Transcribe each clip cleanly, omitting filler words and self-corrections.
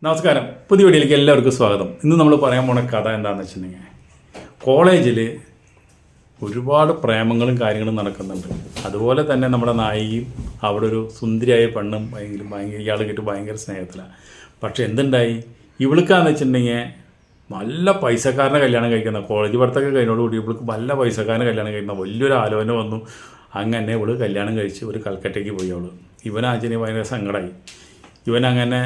നമസ്കാരം. പുതിയ വീഡിയോയിലേക്ക് എല്ലാവർക്കും സ്വാഗതം. ഇന്ന് നമ്മൾ പറയാൻ പോണ കഥ എന്താണെന്ന് വെച്ചിട്ടുണ്ടെങ്കിൽ, കോളേജിൽ ഒരുപാട് പ്രേമങ്ങളും കാര്യങ്ങളും നടക്കുന്നുണ്ട്. അതുപോലെ തന്നെ നമ്മുടെ നായികയും അവിടെ ഒരു സുന്ദരിയായ പെണ്ണും ഭയങ്കര ഇയാൾ കിട്ടി ഭയങ്കര സ്നേഹത്തിലാണ്. പക്ഷെ എന്തുണ്ടായി, ഇവൾക്കാന്ന് വെച്ചിട്ടുണ്ടെങ്കിൽ നല്ല പൈസക്കാരനെ കല്യാണം കഴിക്കുന്ന, കോളേജ് പഠിത്തമൊക്കെ കഴിഞ്ഞോടുകൂടി ഇവൾക്ക് നല്ല പൈസക്കാരനെ കല്യാണം കഴിക്കുന്ന വലിയൊരു ആലോചന വന്നു. അങ്ങനെ ഇവൾ കല്യാണം കഴിച്ച് ഒരു കൽക്കട്ടയ്ക്ക് പോയി. ഇവനാച്ചനെ ഭയങ്കര സങ്കടമായി. ഇവനങ്ങനെ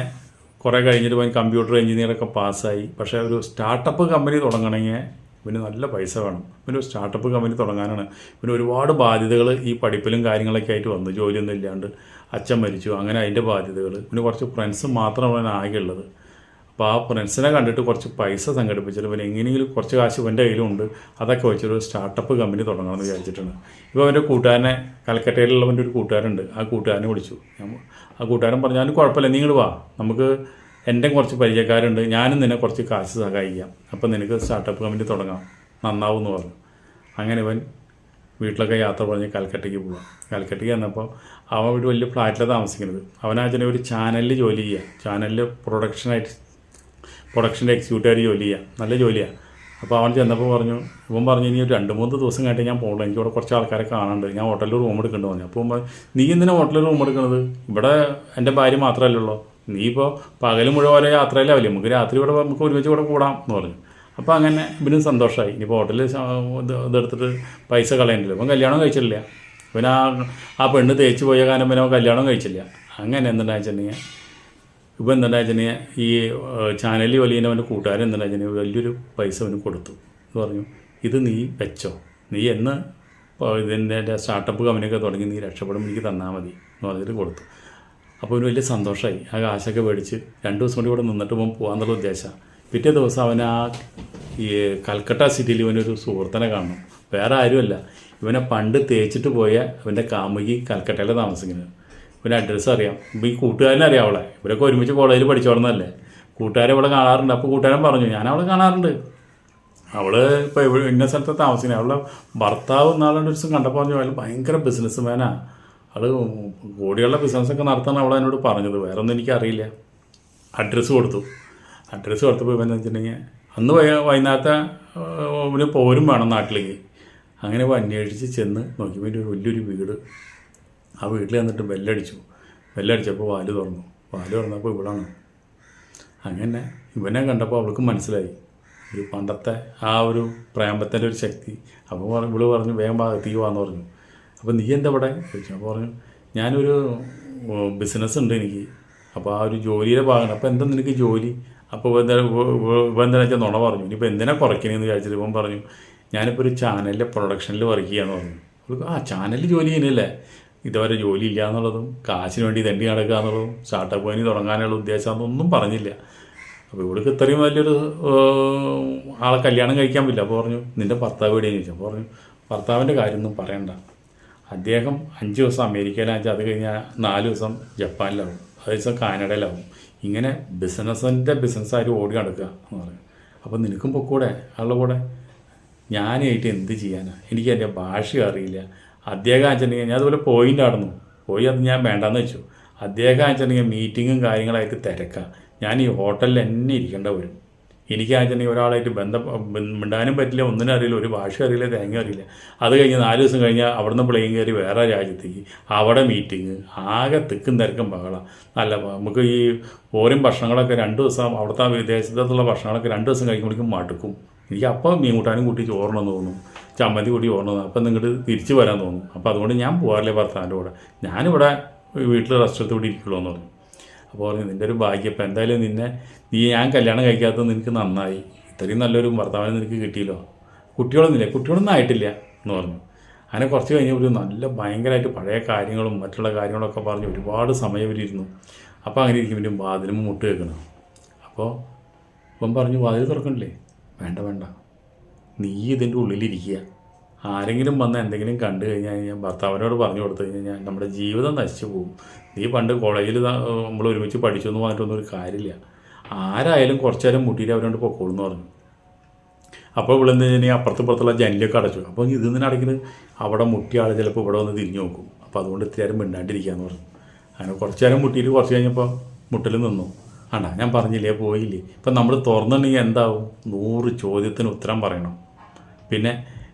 കുറേ കഴിഞ്ഞിട്ട് പോയി കമ്പ്യൂട്ടർ എഞ്ചിനീയറൊക്കെ പാസ്സായി. പക്ഷേ ഒരു സ്റ്റാർട്ടപ്പ് കമ്പനി തുടങ്ങണമെങ്കിൽ ഇവന് നല്ല പൈസ വേണം. ഇവന് ഒരു സ്റ്റാർട്ടപ്പ് കമ്പനി തുടങ്ങാനാണ്. ഇവന് ഒരുപാട് ബാധ്യതകൾ ഈ പഠിപ്പിലും കാര്യങ്ങളൊക്കെ ആയിട്ട് വന്നു. ജോലിയൊന്നും ഇല്ലാണ്ട് അച്ഛൻ മരിച്ചു, അങ്ങനെ അതിൻ്റെ ബാധ്യതകൾ. പിന്നെ കുറച്ച് ഫ്രണ്ട്സ് മാത്രമാണ് ആകെ ഉള്ളത്. അപ്പോൾ ആ ഫ്രണ്ട്സിനെ കണ്ടിട്ട് കുറച്ച് പൈസ സംഘടിപ്പിച്ചിട്ട് ഇവൻ എങ്ങനെയെങ്കിലും കുറച്ച് കാശ് ഇവൻ്റെ കയ്യിലുണ്ട്, അതൊക്കെ വെച്ചൊരു സ്റ്റാർട്ടപ്പ് കമ്പനി തുടങ്ങണമെന്ന് വിചാരിച്ചിട്ടുണ്ട്. ഇപ്പോൾ അവൻ്റെ കൂട്ടുകാരനെ, കൽക്കട്ടയിലുള്ളവൻ്റെ ഒരു കൂട്ടുകാരുണ്ട്, ആ കൂട്ടുകാരനെ വിളിച്ചു. ആ കൂട്ടുകാരൻ പറഞ്ഞു, ഞാനും കുഴപ്പമില്ല, നിങ്ങൾ വാ, നമുക്ക് എൻ്റെ കുറച്ച് പരിചയക്കാരുണ്ട്, ഞാനും നിന്നെ കുറച്ച് കാശ് സഹായിക്കാം, അപ്പം നിനക്ക് സ്റ്റാർട്ടപ്പ് കമ്പനി തുടങ്ങാം, നന്നാവും എന്ന് പറഞ്ഞു. അങ്ങനെ ഇവൻ വീട്ടിലൊക്കെ യാത്ര പറഞ്ഞ് കൽക്കട്ടയ്ക്ക് പോവാം. കൽക്കട്ടയ്ക്ക് വന്നപ്പോൾ അവൻ ഒരു വലിയ ഫ്ലാറ്റിലാണ് താമസിക്കുന്നത്. അവനാച്ചനെ ഒരു ചാനലിൽ ജോലി ചെയ്യുക, ചാനലിൽ പ്രൊഡക്ഷൻ്റെ എക്സിക്യൂട്ടീവായിട്ട് ജോലി ചെയ്യുക, നല്ല ജോലിയാണ്. അപ്പോൾ അവൻ ചെന്നപ്പോൾ ഇവൻ പറഞ്ഞു ഇനി ഒരു 2-3 ദിവസം കഴിഞ്ഞിട്ട് ഞാൻ പോകുള്ളൂ, എനിക്കിവിടെ കുറച്ച് ആൾക്കാരെ കാണാനുണ്ട്, ഞാൻ ഹോട്ടലിൽ റൂം എടുക്കേണ്ടി പറഞ്ഞു. അപ്പോൾ നീ എന്തിനാ ഹോട്ടലിൽ റൂം എടുക്കുന്നത്, ഇവിടെ എൻ്റെ ഭാര്യ മാത്രമല്ലല്ലോ, നീ ഇപ്പോൾ പകൽ മുഴുവൻ യാത്രയിലാവില്ലേ, നമുക്ക് രാത്രി ഇവിടെ നമുക്ക് ഒരുമിച്ച് ഇവിടെ കൂടാം എന്ന് പറഞ്ഞു. അപ്പോൾ അങ്ങനെ ഇവനും സന്തോഷമായി. ഇനിയിപ്പോൾ ഹോട്ടലിൽ ഇതെടുത്തിട്ട് പൈസ കളയണ്ടല്ലോ. ഇവൻ കല്യാണം കഴിച്ചിട്ടില്ല. ഇവൻ ആ പെണ്ണ് തേച്ച് പോയ കാരണം പിന്നെ അവൻ കല്യാണം കഴിച്ചില്ല. അങ്ങനെ എന്തുണ്ടാ വെച്ചിട്ടുണ്ടെങ്കിൽ ഇപ്പം എന്താ വെച്ചിട്ടുണ്ടെങ്കിൽ ഈ ചാനലിൽ വലിയ അവൻ്റെ കൂട്ടുകാരൻ എന്താ വെച്ചിട്ടുണ്ടെങ്കിൽ വലിയൊരു പൈസ അവന് കൊടുത്തു. എന്ന് പറഞ്ഞു, ഇത് നീ വെച്ചോ, നീ എന്ന് ഇതിൻ്റെ സ്റ്റാർട്ടപ്പ് കമ്പനിയൊക്കെ തുടങ്ങി നീ രക്ഷപ്പെടും, എനിക്ക് തന്നാൽ മതി എന്ന് പറഞ്ഞിട്ട് കൊടുത്തു. അപ്പോൾ അവന് വലിയ സന്തോഷമായി. ആ കാശൊക്കെ മേടിച്ച് 2 ദിവസം കൂടി ഇവിടെ നിന്നിട്ട് പോകാമെന്നുള്ള ഉദ്ദേശമാണ്. പിറ്റേ ദിവസം അവൻ ഈ കൽക്കട്ട സിറ്റിയിൽ ഇവനൊരു സുഹൃത്തിനെ കാണണം. വേറെ ആരുമല്ല, ഇവനെ പണ്ട് തേച്ചിട്ട് പോയ അവൻ്റെ കാമുകി കൽക്കട്ടയിൽ താമസിക്കുന്നത്. പിന്നെ അഡ്രസ്സ് അറിയാം. ഇപ്പോൾ ഈ കൂട്ടുകാരനെ അറിയാം അവളെ, ഇവരൊക്കെ ഒരുമിച്ച് കോളേജിൽ പഠിച്ചോളന്നല്ലേ. കൂട്ടുകാരെ ഇവിടെ കാണാറുണ്ട്. അപ്പോൾ കൂട്ടുകാരൻ പറഞ്ഞു, ഞാൻ അവളെ കാണാറുണ്ട്, അവൾ ഇപ്പോൾ ഇന്ന സ്ഥലത്ത് താമസിക്കുന്നത്. അവളുടെ ഭർത്താവ് നാളുടെ ദിവസം കണ്ടപ്പോൾ പറഞ്ഞു, അവൾ ഭയങ്കര ബിസിനസ് മാനാണ്, അവൾ കോടികളുടെ ബിസിനസ്സൊക്കെ നടത്താൻ അവൾ എന്നോട് പറഞ്ഞത്, വേറെ ഒന്നും എനിക്കറിയില്ല. അഡ്രസ്സ് കൊടുത്തപ്പോൾ ഇവൻ വെച്ചിട്ടുണ്ടെങ്കിൽ അന്ന് വൈകുന്നേരത്തെ ഇവന് പോരും വേണം നാട്ടിലേക്ക്. അങ്ങനെ അന്വേഷിച്ച് ചെന്ന് നോക്കിയപ്പോൾ ഒരു വലിയൊരു വീട്. ആ വീട്ടിൽ വന്നിട്ട് ബെല്ലടിച്ചപ്പോൾ വാല് തുറന്നപ്പോൾ ഇവളാണ്. അങ്ങനെ ഇവനെ കണ്ടപ്പോൾ അവൾക്ക് മനസ്സിലായി ഒരു പണ്ടത്തെ ആ ഒരു പ്രേമത്തിൻ്റെ ഒരു ശക്തി. അപ്പോൾ ഇവള് പറഞ്ഞു, വേഗം ഭാഗത്തേക്ക് പോകാമെന്ന് പറഞ്ഞു. അപ്പോൾ നീ എന്താ ഇവിടെ ചോദിച്ചു. അപ്പോൾ പറഞ്ഞു, ഞാനൊരു ബിസിനസ് ഉണ്ട് എനിക്ക്, അപ്പോൾ ആ ഒരു ജോലിയുടെ ഭാഗമാണ്. അപ്പോൾ എന്താ നിനക്ക് ജോലി? അപ്പോൾ എന്താ വെച്ചാൽ നുണ പറഞ്ഞു. ഇനിയിപ്പോൾ എന്തിനാ കുറയ്ക്കണമെന്ന് വിചാരിച്ചിട്ട് ഇവൻ പറഞ്ഞു, ഞാനിപ്പോൾ ഒരു ചാനലിലെ പ്രൊഡക്ഷനിൽ വർക്ക് ചെയ്യാമെന്ന് പറഞ്ഞു. അവൾക്ക് ചാനലിൽ ജോലി ചെയ്യുന്നില്ലേ, ഇതുവരെ ജോലി ഇല്ല എന്നുള്ളതും കാശിന് വേണ്ടി തെണ്ടി നടക്കുക എന്നുള്ളതും സ്റ്റാർട്ടപ്പ് കമ്പനി തുടങ്ങാനുള്ള ഉദ്ദേശമാണെന്നൊന്നും പറഞ്ഞില്ല. അപ്പോൾ ഇവിടേക്ക് ഇത്രയും വലിയൊരു ആളെ കല്യാണം കഴിക്കാൻ പറ്റില്ല. അപ്പോൾ പറഞ്ഞു, നിൻ്റെ ഭർത്താവ് എവിടെയെന്ന് ചോദിച്ചു. അപ്പോൾ പറഞ്ഞു, ഭർത്താവിൻ്റെ കാര്യമൊന്നും പറയണ്ട, അദ്ദേഹം 5 ദിവസം അമേരിക്കയിലാണെന്ന്, അത് കഴിഞ്ഞാൽ 4 ദിവസം ജപ്പാനിലാവും, 1 ദിവസം കാനഡയിലാവും, ഇങ്ങനെ ബിസിനസ്സായിട്ട് ഓടി നടക്കുക എന്ന് പറഞ്ഞു. അപ്പോൾ നിനക്കും പൊക്കൂടെ ആളുടെ കൂടെ? ഞാനായിട്ട് എന്ത് ചെയ്യാനാണ്, എനിക്ക് എൻ്റെ ഭാഷ അറിയില്ല. അദ്ദേഹം വെച്ചിട്ടുണ്ടെങ്കിൽ ഞാൻ അതുപോലെ പോയി അത് ഞാൻ വേണ്ടാന്ന് വെച്ചു. അദ്ദേഹം വെച്ചിട്ടുണ്ടെങ്കിൽ മീറ്റിങ്ങും കാര്യങ്ങളായിട്ട് തിരക്കാം, ഞാൻ ഈ ഹോട്ടലിൽ തന്നെ ഇരിക്കേണ്ട വരും. എനിക്ക് വെച്ചിട്ടുണ്ടെങ്കിൽ ഒരാളായിട്ട് മിണ്ടാനും പറ്റില്ല, ഒന്നിനും അറിയില്ല, ഒരു ഭാഷ അറിയില്ല, തേങ്ങ അറിയില്ല. അത് കഴിഞ്ഞ് 4 ദിവസം കഴിഞ്ഞാൽ അവിടുന്ന് പ്ലെയിൻ കയറി വേറെ രാജ്യത്തേക്ക്, അവിടെ മീറ്റിങ്, ആകെ തിക്കും തിരക്കും ബഹളം. നല്ല നമുക്ക് ഈ ഓരോ ഭക്ഷണങ്ങളൊക്കെ 2 ദിവസം, അവിടുത്തെ വിദേശത്തുള്ള ഭക്ഷണങ്ങളൊക്കെ 2 ദിവസം കഴിക്കുമ്പോഴേക്കും മടുക്കും. എനിക്ക് അപ്പം മീൻ കൂട്ടാനും കൂട്ടി ചോറിനെന്ന് തോന്നും, ചമ്മന്തി കൂട്ടി ചോറിനെന്ന്, അപ്പം നിങ്ങോട്ട് തിരിച്ച് വരാൻ തോന്നും. അപ്പോൾ അതുകൊണ്ട് ഞാൻ പോകാറില്ലേ ഭർത്താവിൻ്റെ കൂടെ, ഞാനിവിടെ വീട്ടിൽ റെസ്റ്റ് എടുത്ത് ഇവിടെ ഇരിക്കുള്ളൂ എന്ന് പറഞ്ഞു. അപ്പോൾ പറഞ്ഞു, നിൻ്റെ ഒരു ഭാഗ്യം, ഇപ്പം എന്തായാലും ഞാൻ കല്യാണം കഴിക്കാത്തത് നിനക്ക് നന്നായി, ഇത്രയും നല്ലൊരു ഭർത്താവിനെ നിനക്ക് കിട്ടിയല്ലോ, കുട്ടികളൊന്നും ആയിട്ടില്ല എന്ന് പറഞ്ഞു. അങ്ങനെ കുറച്ച് കഴിഞ്ഞപ്പോൾ നല്ല ഭയങ്കരമായിട്ട് പഴയ കാര്യങ്ങളും മറ്റുള്ള കാര്യങ്ങളൊക്കെ പറഞ്ഞ് ഒരുപാട് സമയം ഇവരിരുന്നു. അപ്പോൾ അങ്ങനെ ഇരിക്കുമ്പോഴും വാതിലും മുട്ട് കേൾക്കണം. അപ്പോൾ ഇപ്പം പറഞ്ഞു, വാതിൽ തുറക്കണില്ലേ? വേണ്ട, നീ ഇതിൻ്റെ ഉള്ളിലിരിക്കുക, ആരെങ്കിലും വന്ന് എന്തെങ്കിലും കണ്ടു കഴിഞ്ഞാൽ ഭർത്താവിനോട് പറഞ്ഞു കൊടുത്തു കഴിഞ്ഞാൽ നമ്മുടെ ജീവിതം നശിച്ചു പോകും. നീ പണ്ട് കോളേജിൽ നമ്മൾ ഒരുമിച്ച് പഠിച്ചു എന്ന് പറഞ്ഞിട്ടൊന്നും ഒരു കാര്യമില്ല, ആരായാലും കുറച്ചു നേരം മുട്ടിയിട്ട് അവരോട് പൊക്കോളെന്ന് പറഞ്ഞു. അപ്പോൾ ഇവിടെ എന്താ കഴിഞ്ഞാൽ അപ്പുറത്തുള്ള ജനലൊക്കെ അടച്ചു. അപ്പോൾ ഇത് നിന്ന് അടയ്ക്കുന്നത് അവിടെ മുട്ടിയ ആൾ ചിലപ്പോൾ ഇവിടെ വന്ന് തിരിഞ്ഞു നോക്കും. അപ്പോൾ അതുകൊണ്ട് ഇത്തിരി നേരം മിണ്ടാണ്ടിരിക്കാമെന്ന് പറഞ്ഞു. അങ്ങനെ കുറച്ചു നേരം മുട്ടിയിട്ട് കുറച്ച് കഴിഞ്ഞപ്പോൾ മുട്ടൽ നിന്നു. ആണ്ടാ ഞാൻ പറഞ്ഞില്ലേ പോയില്ലേ. ഇപ്പം നമ്മൾ തുറന്നിട്ടുണ്ടെങ്കിൽ എന്താവും? 100 ചോദ്യത്തിന് ഉത്തരം പറയണം. പിന്നെ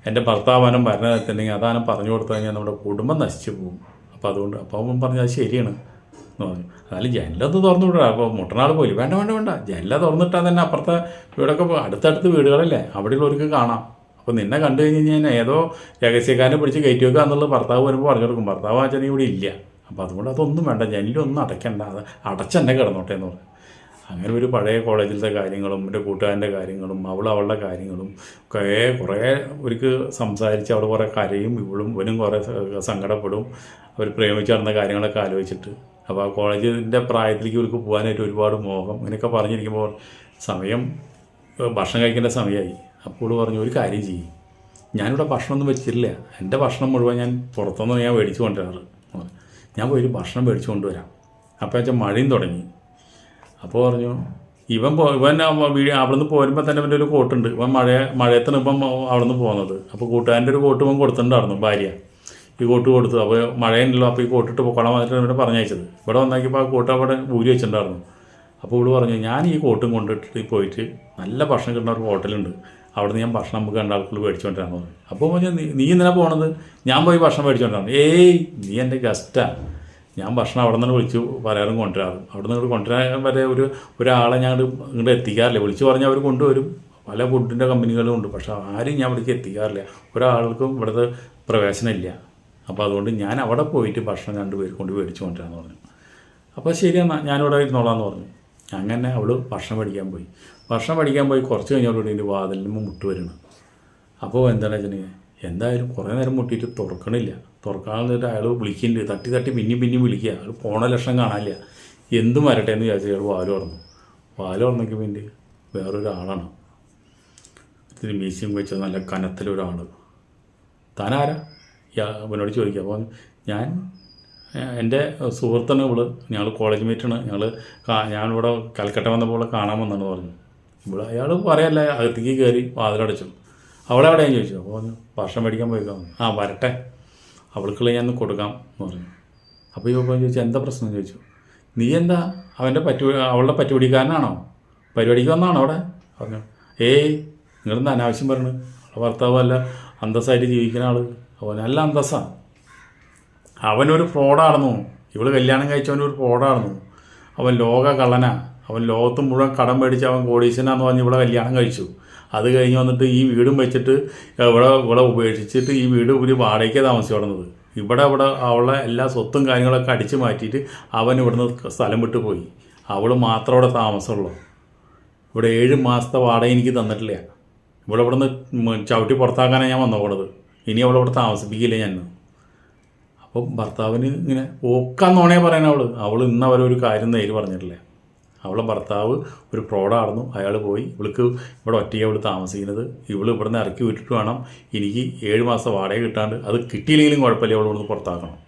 എൻ്റെ ഭർത്താവാനും ഭരണത്തിനെങ്കിൽ അതാനും പറഞ്ഞു കൊടുത്തു കഴിഞ്ഞാൽ നമ്മുടെ കുടുംബം നശിച്ചു പോകും. അപ്പോൾ അതുകൊണ്ട് അപ്പോൾ അവൻ പറഞ്ഞു അത് ശരിയാണ് എന്ന് പറഞ്ഞു. എന്നാലും ജനലത് തുറന്നു വിടാം. അപ്പോൾ മുട്ടനാൾ പോയി വേണ്ട വേണ്ട വേണ്ട ജനല തുറന്നിട്ടാൽ തന്നെ അപ്പുറത്തെ വീടൊക്കെ അടുത്തടുത്ത് വീടുകളല്ലേ, അവിടെയുള്ളവർക്ക് കാണാം. അപ്പോൾ നിന്നെ കണ്ടു കഴിഞ്ഞ് കഴിഞ്ഞാൽ ഏതോ രഹസ്യക്കാരനെ പിടിച്ച് കയറ്റി വെക്കുക എന്നുള്ളത് ഭർത്താവ് വരുമ്പോൾ പറഞ്ഞു കൊടുക്കും. ഭർത്താവ് അച്ഛനെ ഇവിടെ ഇല്ല. അപ്പോൾ അതുകൊണ്ട് അതൊന്നും വേണ്ട, ജനലൊന്നും അടയ്ക്കണ്ട, അത് അടച്ചെന്നെ കിടന്നോട്ടെ എന്ന് പറഞ്ഞു. അങ്ങനെ ഒരു പഴയ കോളേജിലത്തെ കാര്യങ്ങളും എൻ്റെ കൂട്ടുകാരൻ്റെ കാര്യങ്ങളും അവളുടെ കാര്യങ്ങളും കുറേ ഒരിക്കൽ സംസാരിച്ച് അവൾ കുറേ കരയും, ഇവനും കുറേ സങ്കടപ്പെടും. അവർ പ്രേമിച്ച് നടന്ന കാര്യങ്ങളൊക്കെ ആലോചിച്ചിട്ട്. അപ്പോൾ ആ കോളേജിൻ്റെ പ്രായത്തിലേക്ക് ഇവർക്ക് പോകാനായിട്ട് ഒരുപാട് മോഹം. ഇങ്ങനെയൊക്കെ പറഞ്ഞിരിക്കുമ്പോൾ സമയം ഭക്ഷണം കഴിക്കേണ്ട സമയമായി. അപ്പോൾ പറഞ്ഞു ഒരു കാര്യം ചെയ്യും, ഞാനിവിടെ ഭക്ഷണമൊന്നും വെച്ചിട്ടില്ല, എൻ്റെ ഭക്ഷണം മുഴുവൻ ഞാൻ പുറത്തുനിന്ന് ഞാൻ മേടിച്ചു കൊണ്ടുവരാറ്. ഞാൻ പോയിട്ട് ഭക്ഷണം മേടിച്ചു കൊണ്ടുവരാം. അപ്പോൾ വെച്ചാൽ മഴയും തുടങ്ങി. അപ്പോൾ പറഞ്ഞു ഇവൻ അവിടെ നിന്ന് പോരുമ്പോൾ തന്നെ ഇവൻ്റെ ഒരു കോട്ടുണ്ട്. ഇവൻ മഴയത്താണ് ഇപ്പം അവിടെ നിന്ന് പോകുന്നത്. അപ്പോൾ കൂട്ടുകാരൻ്റെ ഒരു കോട്ട് ഇവൻ കൊടുത്തിട്ടുണ്ടായിരുന്നു, ഭാര്യ ഈ കോട്ട് കൊടുത്തു. അപ്പോൾ മഴയുണ്ടല്ലോ, അപ്പോൾ ഈ കോട്ടിട്ട് പൊക്കോളാൻ വന്നിട്ട് ഇവിടെ പറഞ്ഞയച്ചത്. ഇവിടെ വന്നാക്കിയപ്പോൾ ആ കോട്ട് അവിടെ ഊരി വെച്ചിട്ടുണ്ടായിരുന്നു. അപ്പോൾ ഇവിടെ പറഞ്ഞു ഞാൻ ഈ കോട്ടും കൊണ്ടിട്ട് പോയിട്ട് നല്ല ഭക്ഷണം കിട്ടുന്ന ഒരു ഹോട്ടലുണ്ട്, അവിടെ നിന്ന് ഞാൻ ഭക്ഷണം നമുക്ക് രണ്ടാൾക്കുള്ള മേടിച്ചുകൊണ്ടിരാന്ന് പറഞ്ഞു. അപ്പോൾ പറഞ്ഞു നീ എന്തിനാ പോകണത്? ഞാൻ പോയി ഭക്ഷണം മേടിച്ചുകൊണ്ടിരാന്ന്. ഏയ് നീ എൻ്റെ ഗസ്റ്റാണ്, ഞാൻ ഭക്ഷണം അവിടെ നിന്ന് വിളിച്ചു പറയാറും കൊണ്ടുവരാറും. അവിടെ നിന്ന് കൊണ്ടുവരാൻ വരെ ഒരാളെ ഞാൻ ഇങ്ങോട്ട് എത്തിക്കാറില്ല. വിളിച്ചു പറഞ്ഞാൽ അവർ കൊണ്ടുവരും. പല ഫുഡിൻ്റെ കമ്പനികളും ഉണ്ട്, പക്ഷേ ആരും ഞാൻ ഇവിടേക്ക് എത്തിക്കാറില്ല. ഒരാൾക്കും ഇവിടുത്തെ പ്രവേശനമില്ല. അപ്പോൾ അതുകൊണ്ട് ഞാൻ അവിടെ പോയിട്ട് ഭക്ഷണം 2 പേര് കൊണ്ട് മേടിച്ചു കൊണ്ടുവരാമെന്ന് പറഞ്ഞു. അപ്പോൾ ശരിയെന്നാ ഞാനിവിടെ ഇരുന്നോളാമെന്ന് പറഞ്ഞു. അങ്ങനെ അവൾ ഭക്ഷണം മേടിക്കാൻ പോയി. ഭക്ഷണം മേടിക്കാൻ പോയി കുറച്ച് കഴിഞ്ഞോടുകൂടി എൻ്റെ വാതിലിന് മുട്ട് വരുന്നു. അപ്പോൾ എന്താണെന്ന് വെച്ചിട്ടുണ്ടെങ്കിൽ എന്തായാലും കുറേ നേരം മുട്ടിയിട്ട് തുറക്കണില്ല. തുറക്കാനിട്ട് അയാൾ വിളിക്കുന്നുണ്ട്, തട്ടി പിന്നെയും വിളിക്കുക. അയാൾ പോണ ലക്ഷണം കാണാനില്ല. എന്തും വരട്ടെ എന്ന് വിചാരിച്ചു അയാൾ വാല് തുറന്നു. വാല് തുറന്നൊക്കെ വേണ്ടി വേറൊരാളാണ്, ഇത്തിരി മീശയും വെച്ച നല്ല കനത്തിലൊരാൾ. താനാരാ അവനോട് ചോദിക്കുക. അപ്പോൾ എൻ്റെ സുഹൃത്താണ് ഇവള്, ഞങ്ങൾ കോളേജ് മേറ്റാണ്, ഞാനിവിടെ കൽക്കട്ട വന്നപ്പോൾ കാണാൻ വന്നാണ് പറഞ്ഞു. അയാൾ പറയല്ല, അകത്തേക്ക് കയറി വാതിലടച്ചു. അവളെവിടെ ഞാൻ ചോദിച്ചു. അപ്പോൾ പറഞ്ഞു ഭക്ഷണം മേടിക്കാൻ പോയിക്കാം. ആ വരട്ടെ, അവൾക്കുള്ള ഞാൻ കൊടുക്കാം എന്ന് പറഞ്ഞു. അപ്പോൾ ഇപ്പോൾ ചോദിച്ചു എന്താ പ്രശ്നം ചോദിച്ചു. നീ എന്താ അവളുടെ പറ്റുപിടിക്കാരനാണോ, പരിപാടിക്ക് വന്നാണോ അവിടെ? പറഞ്ഞു ഏയ് നിങ്ങളെന്താ അനാവശ്യം പറഞ്ഞു, അവളുടെ ഭർത്താവ് അല്ല അന്തസ്സായിട്ട് ജീവിക്കുന്ന ആൾ. അവൻ നല്ല അന്തസ്സാണ്, അവനൊരു ഫ്രോഡാണെന്നു. ഇവള് കല്യാണം കഴിച്ചവനൊരു ഫ്രോഡാണെന്നു. അവൻ ലോക കള്ളനാ, അവൻ ലോകത്ത് മുഴുവൻ കടം മേടിച്ച് അവൻ കോടീശ്വരനാന്ന് പറഞ്ഞ് ഇവിടെ കല്യാണം കഴിച്ചു. അത് കഴിഞ്ഞ് വന്നിട്ട് ഈ വീടും വെച്ചിട്ട് ഇവിടെ ഉപേക്ഷിച്ചിട്ട് ഈ വീട് ഒരു വാടകയ്ക്ക് താമസിച്ചു കിടന്നത്. ഇവിടെ അവളെ എല്ലാ സ്വത്തും കാര്യങ്ങളൊക്കെ അടിച്ചു മാറ്റിയിട്ട് അവൻ ഇവിടുന്ന് സ്ഥലം വിട്ടു പോയി. അവൾ മാത്രം അവിടെ താമസമുള്ളൂ. ഇവിടെ 7 മാസത്തെ വാടക എനിക്ക് തന്നിട്ടില്ല. ഇവിടെ നിന്ന് ചവിട്ടി പുറത്താക്കാനാണ് ഞാൻ വന്നുപോണത്. ഇനി അവളിവിടെ താമസിപ്പിക്കില്ല ഞാൻ. അപ്പം ഭർത്താവിന് ഇങ്ങനെ ഓക്കാന്നോണേ പറയാൻ അവൾ ഇന്ന് അവരൊരു കാര്യം നേര് പറഞ്ഞിട്ടില്ല. അവളെ ഭർത്താവ് ഒരു ഫ്രോഡായിരുന്നു, അയാൾ പോയി. ഇവൾക്ക് ഇവിടെ ഒറ്റയ്ക്ക് അവൾ താമസിക്കുന്നത്. ഇവിടെ നിന്ന് ഇറക്കി വിട്ടിട്ട് വേണം എനിക്ക് 7 മാസം വാടക കിട്ടാണ്ട്, അത് കിട്ടിയില്ലെങ്കിലും കുഴപ്പമില്ല, അവൾ ഇവിടുന്ന് പുറത്താക്കണം.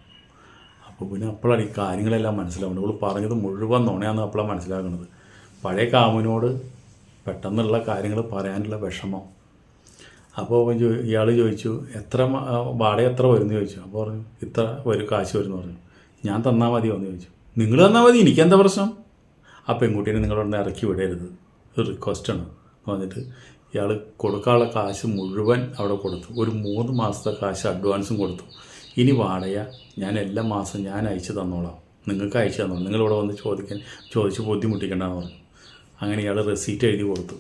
അപ്പോൾ പിന്നെ അപ്പോഴാണ് ഈ കാര്യങ്ങളെല്ലാം മനസ്സിലാവുന്നത്. ഇവൾ പറഞ്ഞത് മുഴുവൻ നുണയാണെന്ന് അപ്പോഴാണ് മനസ്സിലാക്കുന്നത്. പഴയ കാമുവിനോട് പെട്ടെന്നുള്ള കാര്യങ്ങൾ പറയാനുള്ള വിഷമം. അപ്പോൾ ഇയാൾ ചോദിച്ചു വാടക എത്ര വരുമെന്ന് ചോദിച്ചു. അപ്പോൾ പറഞ്ഞു ഇത്ര കാശ് വരുമെന്ന് പറഞ്ഞു. ഞാൻ തന്നാൽ മതിയോ എന്ന് ചോദിച്ചു. നിങ്ങൾ തന്നാൽ മതി, എനിക്കെന്താ പ്രശ്നം? ആ പെൺകുട്ടീനെ നിങ്ങളൊന്ന് ഇറക്കി വിടരുത്, ഒരു റിക്വസ്റ്റാണ് വന്നിട്ട് ഇയാൾ കൊടുക്കാനുള്ള കാശ് മുഴുവൻ അവിടെ കൊടുത്തു. ഒരു 3 മാസത്തെ കാശ് അഡ്വാൻസും കൊടുത്തു. ഇനി വാടക ഞാൻ എല്ലാ മാസം ഞാൻ അയച്ചു തന്നോളാം, നിങ്ങൾക്ക് അയച്ചു തന്നോളാം, നിങ്ങളിവിടെ വന്ന് ചോദിച്ച് ബുദ്ധിമുട്ടിക്കേണ്ടെന്ന് പറഞ്ഞു. അങ്ങനെ ഇയാൾ റെസീറ്റ് എഴുതി കൊടുത്തു.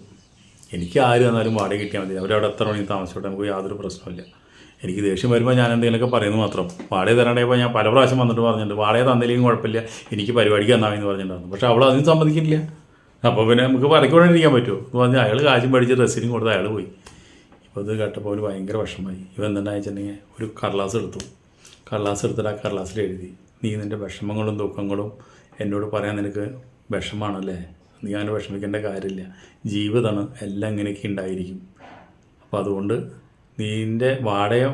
എനിക്ക് ആര് തന്നാലും വാടക കിട്ടിയാൽ മതി, അവരവിടെ എത്ര മണി താമസിച്ചോട്ടെ, നമുക്ക് യാതൊരു പ്രശ്നമില്ല. എനിക്ക് ദേഷ്യം വരുമ്പോൾ ഞാൻ എന്തെങ്കിലുമൊക്കെ പറയുന്നത് മാത്രം. വാടക തരണ്ടപ്പോൾ ഞാൻ പല പ്രാവശ്യം വന്നിട്ട് പറഞ്ഞിട്ടുണ്ട്, വാടക തന്നില്ലെങ്കിൽ കുഴപ്പമില്ല, എനിക്ക് പരിപാടിക്ക് തന്നാമെന്ന് പറഞ്ഞിട്ടുണ്ടായിരുന്നു. പക്ഷേ അവൾ അതിന് സമ്മതിക്കില്ല. അപ്പോൾ പിന്നെ നമുക്ക് പറക്കൊണ്ടിരിക്കാൻ പറ്റുമോ എന്ന് പറഞ്ഞാൽ അയാൾ കാശും പഠിച്ച് റെസിനും കൊടുത്ത് അയാൾ പോയി. ഇപ്പോൾ ഇത് കേട്ടപ്പോൾ അവന് ഭയങ്കര വിഷമമായി. ഇവ എന്തുണ്ടായി വെച്ചിട്ടുണ്ടെങ്കിൽ ഒരു കടലാസ് എടുത്തിട്ട് ആ കടലാസിൽ എഴുതി, നീ നിൻ്റെ വിഷമങ്ങളും ദുഃഖങ്ങളും എന്നോട് പറയാൻ നിനക്ക് വിഷമാണല്ലേ, നീ അങ്ങനെ വിഷമിക്കേണ്ട കാര്യമില്ല, ജീവിതമാണ്, എല്ലാം ഇങ്ങനെയൊക്കെ ഉണ്ടായിരിക്കും. അപ്പോൾ അതുകൊണ്ട് നിൻ്റെ വാടക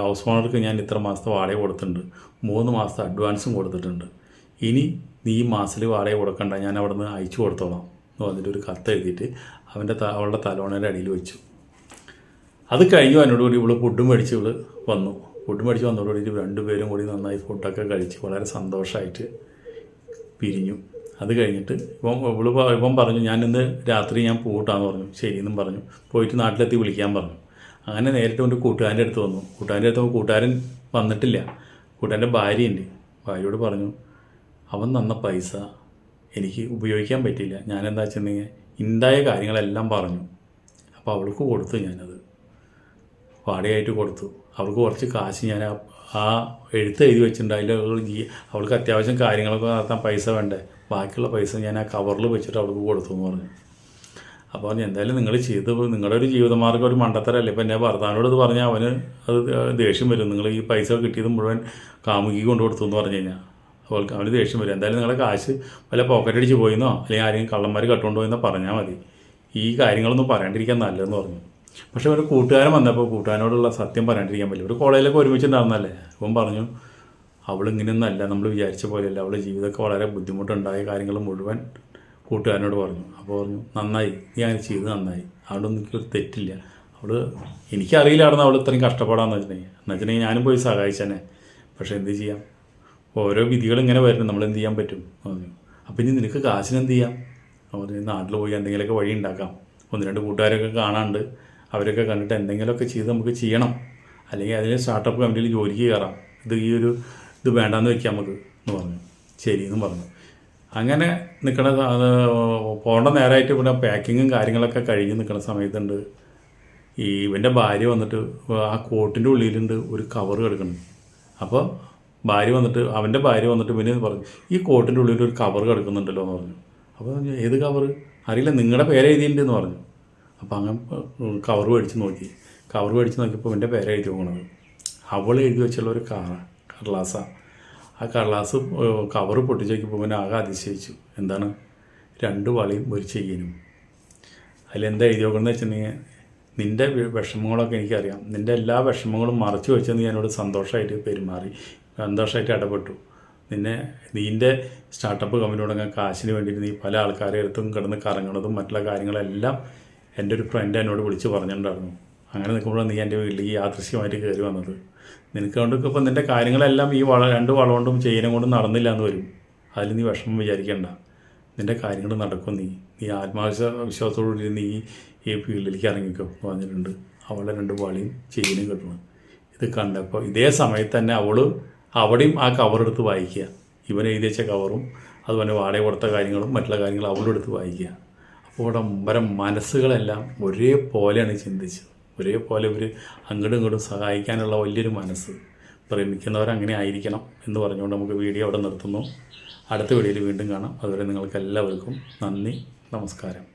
ഹൗസ് ഓണർക്ക് ഞാൻ ഇത്ര മാസത്തെ വാടക കൊടുത്തിട്ടുണ്ട്, 3 മാസത്തെ അഡ്വാൻസും കൊടുത്തിട്ടുണ്ട്. ഇനി നീ ഈ മാസത്തിൽ വാടക കൊടുക്കണ്ട, ഞാൻ അവിടെ നിന്ന് അയച്ചു കൊടുത്തോളാം എന്ന് പറഞ്ഞിട്ട് ഒരു കത്ത് എഴുതിയിട്ട് അവളുടെ തലോണയുടെ അടിയിൽ വെച്ചു. അത് കഴിഞ്ഞു എന്നോടുകൂടി ഇവള് ഫുഡും മേടിച്ച് വന്നു. ഫുഡ് മേടിച്ച് വന്നതോടുകൂടി 2 പേരും കൂടി നന്നായി ഫുഡൊക്കെ കഴിച്ച് വളരെ സന്തോഷമായിട്ട് പിരിഞ്ഞു. അത് കഴിഞ്ഞിട്ട് ഇവൻ പറഞ്ഞു ഞാൻ ഇന്ന് രാത്രി ഞാൻ പോകട്ടാന്ന് പറഞ്ഞു. ശരിയെന്നും പറഞ്ഞു. പോയിട്ട് നാട്ടിലെത്തി വിളിക്കാൻ പറഞ്ഞു. അങ്ങനെ നേരിട്ട് കൊണ്ട് കൂട്ടുകാരൻ്റെ അടുത്ത് വന്നു. കൂട്ടുകാരൻ്റെ അടുത്ത് കൂട്ടുകാരൻ വന്നിട്ടില്ല. കൂട്ടുകാരൻ്റെ ഭാര്യയുണ്ട്. ഭാര്യയോട് പറഞ്ഞു അവൻ തന്ന പൈസ എനിക്ക് ഉപയോഗിക്കാൻ പറ്റിയില്ല. ഞാനെന്താ വെച്ചിട്ടുണ്ടെങ്കിൽ ഉണ്ടായ കാര്യങ്ങളെല്ലാം പറഞ്ഞു. അപ്പോൾ അവൾക്ക് കൊടുത്തു. ഞാനത് വാടകയായിട്ട് കൊടുത്തു. അവൾക്ക് കുറച്ച് കാശ് ഞാൻ ആ എഴുത്ത് എഴുതി വെച്ചിട്ടുണ്ട്. അതിൽ അവൾക്ക് അത്യാവശ്യം കാര്യങ്ങളൊക്കെ നടത്താൻ പൈസ വേണ്ടേ, ബാക്കിയുള്ള പൈസ ഞാൻ ആ കവറിൽ വെച്ചിട്ട് അവൾക്ക് കൊടുത്തു എന്ന് പറഞ്ഞു. അപ്പോൾ പറഞ്ഞു എന്തായാലും നിങ്ങൾ നിങ്ങളുടെ ഒരു ജീവിതമാർഗ്ഗം ഒരു മണ്ടത്തരല്ലേ. ഇപ്പം എൻ്റെ ഭർത്താവിനോട് ഇത് പറഞ്ഞാൽ അവന് അത് ദേഷ്യം വരും. നിങ്ങൾ ഈ പൈസ കിട്ടിയത് മുഴുവൻ കാമുകിക്ക് കൊണ്ടു കൊടുത്തു എന്ന് പറഞ്ഞു കഴിഞ്ഞാൽ അവന് ദേഷ്യം വരും. എന്തായാലും നിങ്ങളുടെ കാശ് വല്ല പോക്കറ്റ് അടിച്ച് പോയിന്നോ അല്ലെങ്കിൽ ആരെങ്കിലും കള്ളന്മാർ കട്ടുകൊണ്ട് പോയെന്നോ പറഞ്ഞാൽ മതി. ഈ കാര്യങ്ങളൊന്നും പറയാണ്ടിരിക്കാൻ നല്ലതെന്ന് പറഞ്ഞു. പക്ഷെ ഒരു കൂട്ടുകാരൻ വന്നപ്പോൾ കൂട്ടുകാരനോടുള്ള സത്യം പറയാണ്ടിരിക്കാൻ പറ്റില്ല. ഒരു കോളേജിലൊക്കെ ഒരുമിച്ചുണ്ടായിരുന്നല്ലേ. ഇവൻ പറഞ്ഞു അവളിങ്ങനെയൊന്നല്ല, നമ്മൾ വിചാരിച്ച പോലെയല്ല, അവളുടെ ജീവിതമൊക്കെ വളരെ ബുദ്ധിമുട്ടുണ്ടായ കാര്യങ്ങൾ മുഴുവൻ കൂട്ടുകാരനോട് പറഞ്ഞു. അപ്പോൾ പറഞ്ഞു നന്നായി, നീ അങ്ങനെ ചെയ്ത് നന്നായി, അതുകൊണ്ടൊന്നും എനിക്കൊരു തെറ്റില്ല. എനിക്കറിയില്ലായിരുന്നു അവൾ ഇത്രയും കഷ്ടപ്പാടാന്ന് വെച്ചിട്ടുണ്ടെങ്കിൽ ഞാനും പോയി സഹായിച്ചെന്നെ. പക്ഷേ എന്ത് ചെയ്യാം, ഓരോ വിധികൾ ഇങ്ങനെ വരുന്നു, നമ്മൾ എന്ത് ചെയ്യാൻ പറ്റും പറഞ്ഞു. അപ്പം ഇനി നിനക്ക് കാശിന് എന്ത് ചെയ്യാം? പറഞ്ഞു നാട്ടിൽ പോയി എന്തെങ്കിലുമൊക്കെ വഴി ഉണ്ടാക്കാം. 1-2 കൂട്ടുകാരൊക്കെ കാണാണ്ട് അവരൊക്കെ കണ്ടിട്ട് എന്തെങ്കിലുമൊക്കെ ചെയ്ത് നമുക്ക് ചെയ്യണം. അല്ലെങ്കിൽ അതിൽ സ്റ്റാർട്ടപ്പ് കമ്പനിയിൽ ജോലിക്ക് കയറാം. ഇത് വേണ്ടാന്ന് വെക്കാം നമുക്ക് എന്ന് പറഞ്ഞു. ശരിയെന്നും പറഞ്ഞു. അങ്ങനെ നിൽക്കണ പോകേണ്ട നേരമായിട്ട് ഇവിടെ പാക്കിങ്ങും കാര്യങ്ങളൊക്കെ കഴിഞ്ഞ് നിൽക്കുന്ന സമയത്തുണ്ട് ഇവൻ്റെ ഭാര്യ വന്നിട്ട് ആ കോട്ടിൻ്റെ ഉള്ളിലുണ്ട് ഒരു കവർ കിടക്കണം. അപ്പോൾ അവൻ്റെ ഭാര്യ വന്നിട്ട് പിന്നെ പറഞ്ഞു ഈ കോട്ടിൻ്റെ ഉള്ളിൽ ഒരു കവർ കിടക്കുന്നുണ്ടല്ലോ എന്ന് പറഞ്ഞു. അപ്പോൾ ഏത് കവർ അറിയില്ല, നിങ്ങളുടെ പേര് എഴുതിയിട്ടുണ്ടെന്ന് പറഞ്ഞു. അപ്പോൾ അങ്ങനെ കവർ മേടിച്ച് നോക്കിയപ്പോൾ എൻ്റെ പേര് എഴുതി പോകണത് അവൾ എഴുതി വെച്ചുള്ള ഒരു കടലാസാണ്. ആ കടലാസ് കവർ പൊട്ടിച്ച് നോക്കിയപ്പോൾ പിന്നെ ആകെ അതിശയിച്ചു. എന്താണ് 2 വളയും ഒരു ചെയിനും. അതിലെന്താ എഴുതി നോക്കണമെന്ന് വെച്ചിട്ടുണ്ടെങ്കിൽ നിൻ്റെ വിഷമങ്ങളൊക്കെ എനിക്കറിയാം, നിൻ്റെ എല്ലാ വിഷമങ്ങളും മറച്ചു വെച്ച് നീ എന്നോട് സന്തോഷമായിട്ട് പെരുമാറി, സന്തോഷമായിട്ട് ഇടപെട്ടു. നിൻ്റെ സ്റ്റാർട്ടപ്പ് കമ്പനി തുടങ്ങാൻ കാശിന് വേണ്ടിയിട്ട് നീ പല ആൾക്കാരെ അടുത്തും കിടന്ന് കറങ്ങണതും മറ്റുള്ള കാര്യങ്ങളെല്ലാം എൻ്റെ ഒരു ഫ്രണ്ട് എന്നോട് വിളിച്ച് പറഞ്ഞിട്ടുണ്ടായിരുന്നു. അങ്ങനെ നിൽക്കുമ്പോഴാണ് നീ എൻ്റെ വീട്ടിലേക്ക് യാദൃശ്യമായിട്ട് കയറി വന്നത്. നിനക്ക് കൊണ്ടൊക്കെ ഇപ്പം നിൻ്റെ കാര്യങ്ങളെല്ലാം ഈ 2 വള കൊണ്ടും ചെയിനും കൊണ്ടും നടന്നില്ല എന്ന് വരും. അതിൽ നീ വിഷമം വിചാരിക്കേണ്ട, നിൻ്റെ കാര്യങ്ങൾ നടക്കും. നീ ആത്മവിശ്വാസത്തോടുകൂടി നീ ഈ ഫീൽഡിലേക്ക് ഇറങ്ങിക്കോ എന്ന് പറഞ്ഞിട്ടുണ്ട്. അവളുടെ 2 വളയും ചെയിനും കിട്ടണം. ഇത് കണ്ടപ്പോൾ ഇതേ സമയത്ത് തന്നെ അവിടെയും ആ കവറെടുത്ത് വായിക്കുക. ഇവൻ എഴുതി വെച്ച കവറും അതുപോലെ വാടക കൊടുത്ത കാര്യങ്ങളും മറ്റുള്ള കാര്യങ്ങളും അവളെടുത്ത് വായിക്കുക. അപ്പോൾ ഇവിടെ മനസ്സുകളെല്ലാം ഒരേപോലെയാണ് ചിന്തിച്ചത്. ഒരേപോലെ ഇവർ അങ്ങോട്ടും ഇങ്ങോട്ടും സഹായിക്കാനുള്ള വലിയൊരു മനസ്സ്. പ്രേമിക്കുന്നവരങ്ങനെ ആയിരിക്കണം എന്ന് പറഞ്ഞുകൊണ്ട് നമുക്ക് വീഡിയോ അവിടെ നിർത്തുന്നു. അടുത്ത വീഡിയോയിൽ വീണ്ടും കാണാം. അതുവരെ നിങ്ങൾക്ക് എല്ലാവർക്കും നന്ദി, നമസ്കാരം.